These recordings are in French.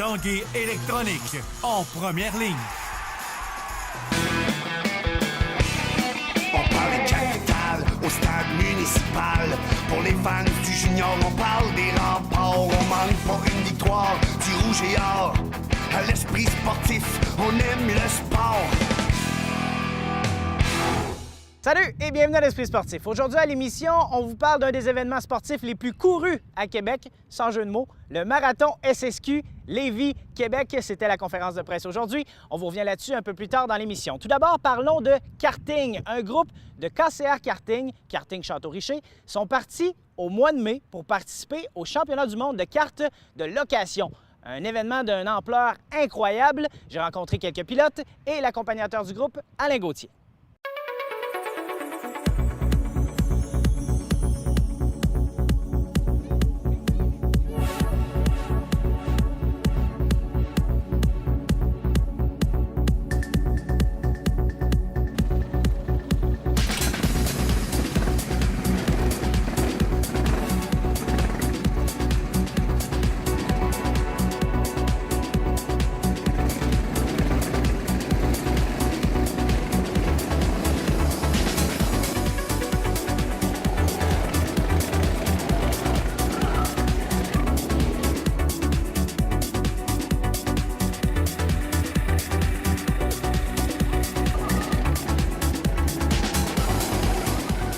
Tanguay électronique, en première ligne. On parle de capitale au stade municipal. Pour les fans du junior, on parle des remparts. On manque pas une victoire du rouge et or. À l'esprit sportif, on aime le sport. Salut et bienvenue à l'Esprit sportif. Aujourd'hui à l'émission, on vous parle d'un des événements sportifs les plus courus à Québec, sans jeu de mots, le marathon SSQ Lévis-Québec. C'était la conférence de presse aujourd'hui. On vous revient là-dessus un peu plus tard dans l'émission. Tout d'abord, parlons de karting. Un groupe de KCR Karting, Karting Château-Richer, sont partis au mois de mai pour participer au championnat du monde de cartes de location. Un événement d'une ampleur incroyable. J'ai rencontré quelques pilotes et l'accompagnateur du groupe, Alain Gauthier.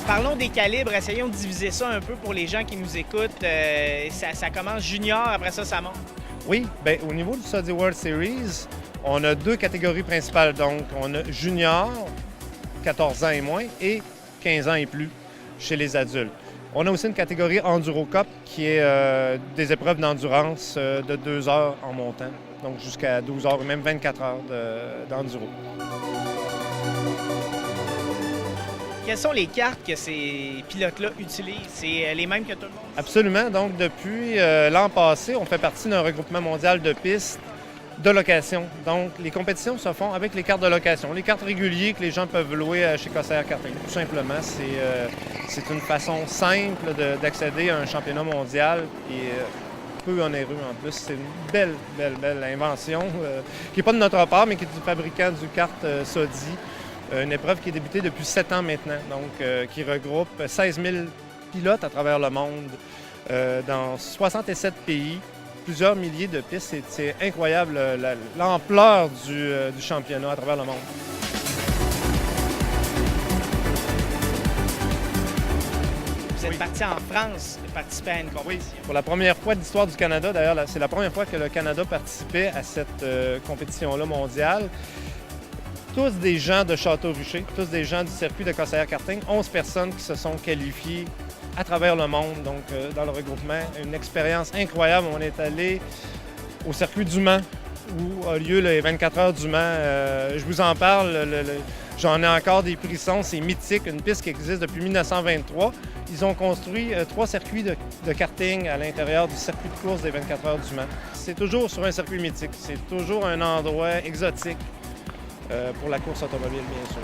Parlons des calibres, essayons de diviser ça un peu pour les gens qui nous écoutent. Ça commence junior, après ça, ça monte. Oui, bien, au niveau du Soddy World Series, on a deux catégories principales. Donc, on a junior, 14 ans et moins, et 15 ans et plus chez les adultes. On a aussi une catégorie Enduro Cup qui est des épreuves d'endurance de 2 heures en montant, donc jusqu'à 12 heures ou même 24 heures d'enduro. Quelles sont les cartes que ces pilotes-là utilisent? C'est les mêmes que tout le monde? Absolument. Donc, depuis l'an passé, on fait partie d'un regroupement mondial de pistes de location. Donc, les compétitions se font avec les cartes de location, les cartes régulières que les gens peuvent louer chez KCR Karting. Tout simplement, c'est une façon simple d'accéder à un championnat mondial et peu onéreux en plus. C'est une belle invention qui n'est pas de notre part, mais qui est du fabricant du kart Soddy. Une épreuve qui est débutée depuis 7 ans maintenant, donc qui regroupe 16 000 pilotes à travers le monde, dans 67 pays, plusieurs milliers de pistes. C'est incroyable l'ampleur du championnat à travers le monde. Vous êtes parti en France participer à une compétition. Oui, pour la première fois de l'histoire du Canada, d'ailleurs, c'est la première fois que le Canada participait à cette compétition-là mondiale. Tous des gens de Château-Richer, tous des gens du circuit de KCR Karting, 11 personnes qui se sont qualifiées à travers le monde, donc dans le regroupement. Une expérience incroyable. On est allé au circuit du Mans, où a lieu les 24 heures du Mans. Je vous en parle, j'en ai encore des frissons, c'est mythique, une piste qui existe depuis 1923. Ils ont construit 3 circuits de karting à l'intérieur du circuit de course des 24 heures du Mans. C'est toujours sur un circuit mythique, c'est toujours un endroit exotique. Pour la course automobile, bien sûr.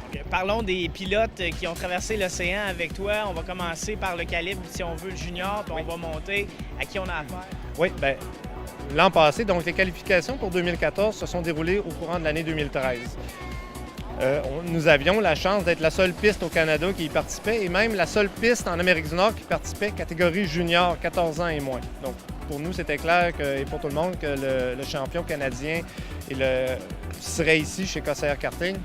Okay. Parlons des pilotes qui ont traversé l'océan avec toi. On va commencer par le calibre, si on veut, le junior, puis on va monter. À qui on a affaire? Oui, bien, l'an passé, donc les qualifications pour 2014 se sont déroulées au courant de l'année 2013. Nous avions la chance d'être la seule piste au Canada qui y participait et même la seule piste en Amérique du Nord qui participait catégorie junior, 14 ans et moins. Donc, pour nous, c'était clair et pour tout le monde que le champion canadien serait ici chez KCR Karting.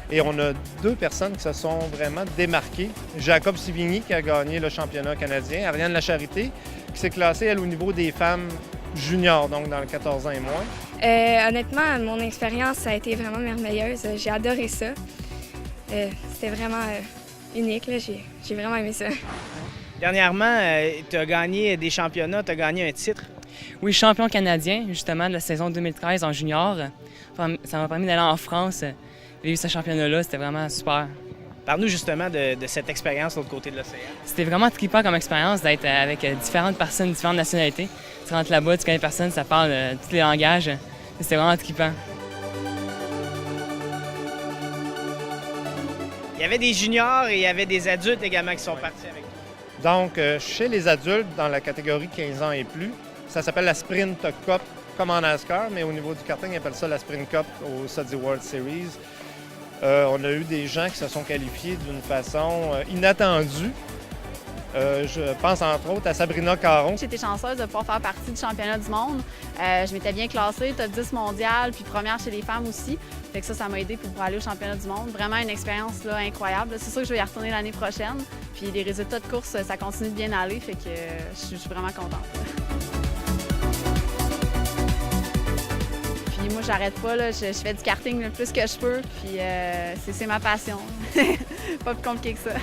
Et on a 2 personnes qui se sont vraiment démarquées. Jacob Sivigny qui a gagné le championnat canadien, Ariane Lacharité qui s'est classée, elle, au niveau des femmes juniors, donc dans le 14 ans et moins. Honnêtement, mon expérience a été vraiment merveilleuse. J'ai adoré ça. C'était vraiment unique. Là. J'ai vraiment aimé ça. Dernièrement, tu as gagné des championnats, tu as gagné un titre. Oui, champion canadien, justement, de la saison 2013 en junior. Ça m'a permis d'aller en France, vivre ce championnat-là. C'était vraiment super. Parle-nous justement de cette expérience de l'autre côté de l'océan. C'était vraiment trippant comme expérience d'être avec différentes personnes, différentes nationalités. Tu rentres là-bas, tu connais personne, ça parle tous les langages. C'était vraiment trippant. Il y avait des juniors et il y avait des adultes également qui sont partis avec toi. Donc, chez les adultes, dans la catégorie 15 ans et plus, Ça s'appelle la Sprint Cup, comme en NASCAR, mais au niveau du karting, ils appellent ça la Sprint Cup au Soddy World Series. On a eu des gens qui se sont qualifiés d'une façon inattendue. Je pense entre autres à Sabrina Caron. J'étais chanceuse de pouvoir faire partie du championnat du monde. Je m'étais bien classée, top 10 mondial, puis première chez les femmes aussi. Fait que ça m'a aidé pour pouvoir aller au championnat du monde. Vraiment une expérience là, incroyable. C'est sûr que je vais y retourner l'année prochaine. Puis les résultats de course, ça continue de bien aller. Fait que je suis vraiment contente. Puis moi, j'arrête pas. Là. Je fais du karting le plus que je peux. Puis c'est ma passion. Pas plus compliqué que ça.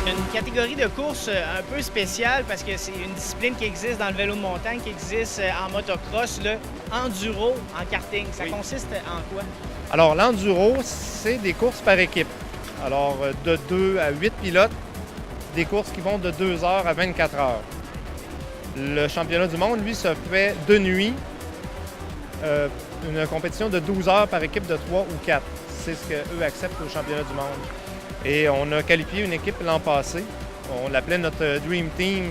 Une catégorie de course un peu spéciale parce que c'est une discipline qui existe dans le vélo de montagne, qui existe en motocross, le enduro en karting. Ça consiste en quoi? Alors, l'enduro, c'est des courses par équipe. Alors, de 2 à 8 pilotes, des courses qui vont de 2 heures à 24 heures. Le championnat du monde, lui, se fait de nuit, une compétition de 12 heures par équipe de 3 ou 4. C'est ce qu'eux acceptent au championnat du monde. Et on a qualifié une équipe l'an passé. On l'appelait notre Dream Team,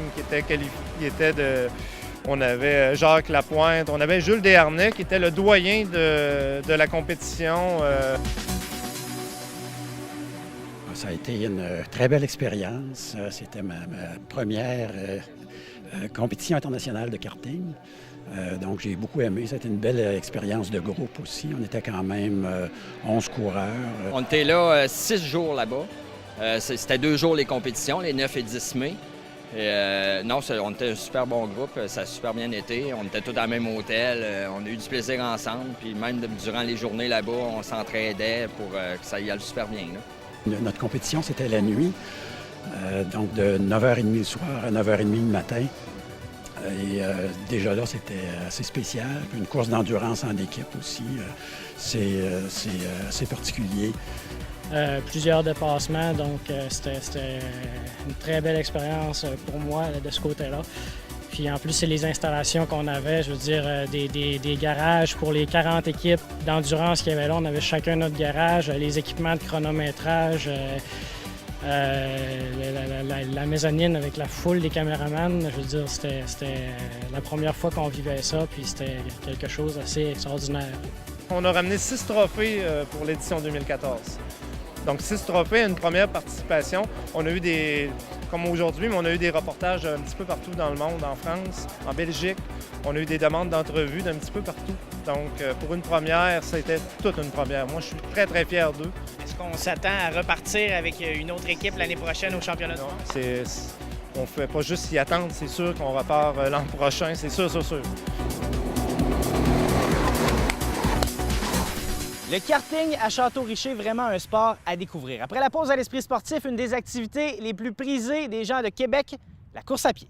on avait Jacques Lapointe, on avait Jules Desharnais, qui était le doyen de la compétition. Ça a été une très belle expérience. C'était ma première compétition internationale de karting. Donc, j'ai beaucoup aimé. C'était une belle expérience de groupe aussi. On était quand même 11 coureurs. On était là 6 jours là-bas. C'était 2 jours les compétitions, les 9 et 10 mai. On était un super bon groupe. Ça a super bien été. On était tous dans le même hôtel. On a eu du plaisir ensemble. Puis même durant les journées là-bas, on s'entraidait pour que ça y aille super bien. Là. Notre compétition, c'était la nuit. Donc, de 9h30 le soir à 9h30 le matin. Et déjà là, c'était assez spécial. Puis une course d'endurance en équipe aussi, c'est particulier. Plusieurs dépassements, donc c'était une très belle expérience pour moi de ce côté-là. Puis en plus, c'est les installations qu'on avait, je veux dire, des garages pour les 40 équipes d'endurance qu'il y avait là. On avait chacun notre garage, les équipements de chronométrage, la mezzanine avec la foule des caméramans. Je veux dire, c'était la première fois qu'on vivait ça, puis c'était quelque chose d'assez extraordinaire. On a ramené 6 trophées pour l'édition 2014. Donc 6 trophées, une première participation. On a eu comme aujourd'hui, mais on a eu des reportages un petit peu partout dans le monde, en France, en Belgique. On a eu des demandes d'entrevues d'un petit peu partout. Donc pour une première, c'était toute une première. Moi, je suis très, très fier d'eux. Est-ce qu'on s'attend à repartir avec une autre équipe l'année prochaine au championnat du monde? On ne fait pas juste s'y attendre. C'est sûr qu'on repart l'an prochain. C'est sûr, sûr, sûr. Le karting à Château-Richer, vraiment un sport à découvrir. Après la pause à l'Esprit sportif, une des activités les plus prisées des gens de Québec, la course à pied.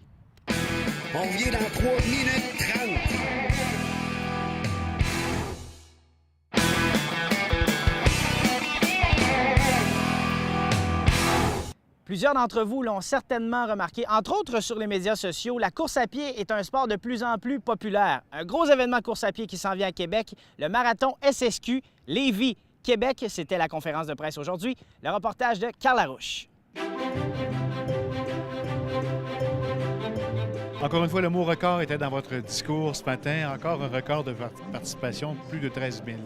On vient dans 3 minutes 30. Plusieurs d'entre vous l'ont certainement remarqué, entre autres sur les médias sociaux, la course à pied est un sport de plus en plus populaire. Un gros événement course à pied qui s'en vient à Québec, le marathon SSQ Lévis, Québec. C'était la conférence de presse aujourd'hui. Le reportage de Carl Larouche. Encore une fois, le mot record était dans votre discours ce matin. Encore un record de participation, plus de 13 000.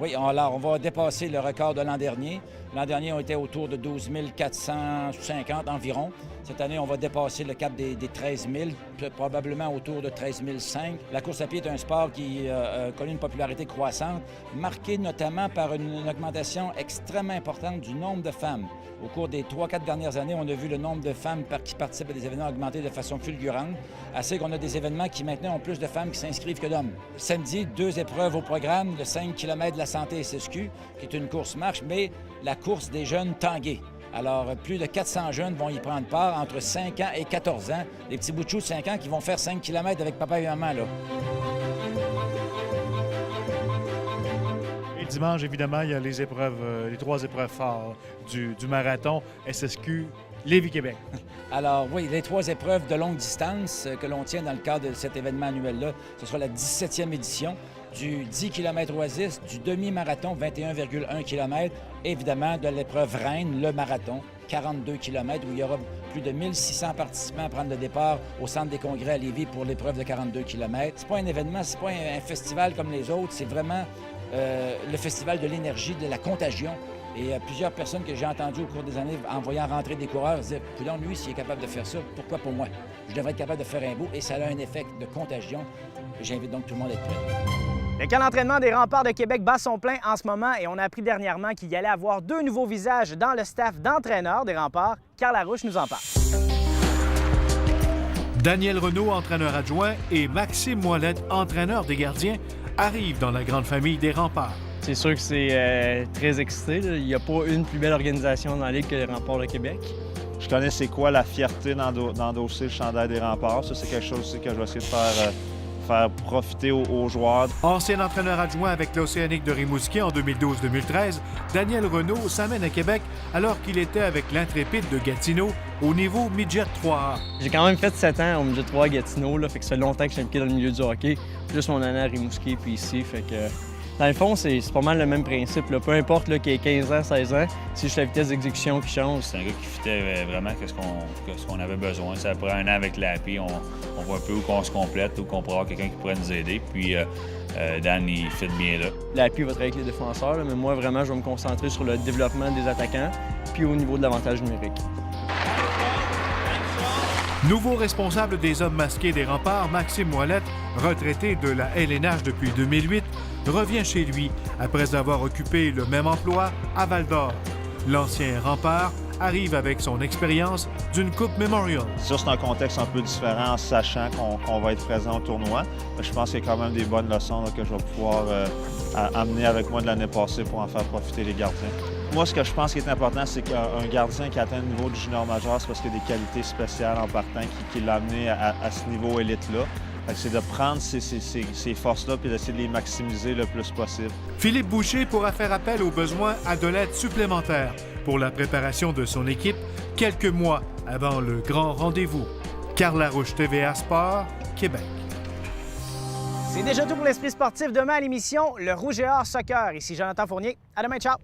Oui, alors on va dépasser le record de l'an dernier. L'an dernier, on était autour de 12 450 environ. Cette année, on va dépasser le cap des 13 000, probablement autour de 13 500. La course à pied est un sport qui a connu une popularité croissante, marquée notamment par une augmentation extrêmement importante du nombre de femmes. Au cours des 3-4 dernières années, on a vu le nombre de femmes qui participent à des événements augmenter de façon fulgurante. Assez qu'on a des événements qui maintenant ont plus de femmes qui s'inscrivent que d'hommes. Samedi, 2 épreuves au programme, le 5 km de la santé SSQ, qui est une course-marche, mais la course des jeunes tangués. Alors, plus de 400 jeunes vont y prendre part entre 5 ans et 14 ans. Les petits bouts de chou de 5 ans qui vont faire 5 km avec papa et maman, là. Et dimanche, évidemment, il y a les 3 épreuves phares du marathon SSQ Lévis-Québec. Alors oui, les 3 épreuves de longue distance que l'on tient dans le cadre de cet événement annuel-là, ce sera la 17e édition. du 10 km oasis, du demi-marathon, 21,1 km, évidemment de l'épreuve reine, le marathon, 42 km, où il y aura plus de 1600 participants à prendre le départ au Centre des congrès à Lévis pour l'épreuve de 42 km. C'est pas un événement, c'est pas un festival comme les autres, c'est vraiment le festival de l'énergie, de la contagion. Et plusieurs personnes que j'ai entendues au cours des années, en voyant rentrer des coureurs, disaient « Coudonc, lui, s'il est capable de faire ça, pourquoi pour moi? Je devrais être capable de faire un bout. » Et ça a un effet de contagion. J'invite donc tout le monde à être prêt. Le camp d'entraînement des Remparts de Québec bat son plein en ce moment et on a appris dernièrement qu'il y allait avoir 2 nouveaux visages dans le staff d'entraîneurs des Remparts. Carl Larouche nous en parle. Daniel Renaud, entraîneur adjoint, et Maxime Ouellette, entraîneur des gardiens, arrivent dans la grande famille des Remparts. C'est sûr que c'est très excité. Là. Il n'y a pas une plus belle organisation dans la Ligue que les Remparts de Québec. Je connais c'est quoi la fierté d'endosser le chandail des Remparts. Ça, c'est quelque chose aussi que je vais essayer de faire profiter aux joueurs. Ancien entraîneur adjoint avec l'Océanique de Rimouski en 2012-2013, Daniel Renaud s'amène à Québec alors qu'il était avec l'Intrépide de Gatineau au niveau Midget 3A. J'ai quand même fait 7 ans au Midget 3 à Gatineau, là, fait que ça fait longtemps que je suis impliqué dans le milieu du hockey, plus mon année à Rimouski puis ici, fait que... Dans le fond, c'est pas mal le même principe. Là. Peu importe qu'il ait 15 ans, 16 ans, c'est juste la vitesse d'exécution qui change. C'est un gars qui fitait vraiment ce qu'on avait besoin. Ça après un an avec l'API, on voit un peu où on se complète, où on pourrait avoir quelqu'un qui pourrait nous aider. Puis Dan, il fit bien là. L'API va travailler avec les défenseurs, là, mais moi, vraiment, je vais me concentrer sur le développement des attaquants puis au niveau de l'avantage numérique. Nouveau responsable des hommes masqués des Remparts, Maxime Ouellette, retraité de la LNH depuis 2008, revient chez lui après avoir occupé le même emploi à Val-d'Or. L'ancien Rempart arrive avec son expérience d'une Coupe Memorial. Ça, c'est un contexte un peu différent en sachant qu'on va être présent au tournoi. Mais je pense qu'il y a quand même des bonnes leçons là, que je vais pouvoir amener avec moi de l'année passée pour en faire profiter les gardiens. Moi, ce que je pense qui est important, c'est qu'un gardien qui atteint le niveau du junior majeur, c'est parce qu'il y a des qualités spéciales en partant qui l'a amené à ce niveau élite-là. C'est de prendre ces forces-là et d'essayer de les maximiser le plus possible. Philippe Boucher pourra faire appel aux besoins à de l'aide supplémentaire pour la préparation de son équipe quelques mois avant le grand rendez-vous. Carl Larouche, TVA Sport, Québec. C'est déjà tout pour l'Esprit sportif. Demain à l'émission, le Rouge et Or Soccer. Ici Jonathan Fournier. À demain, ciao!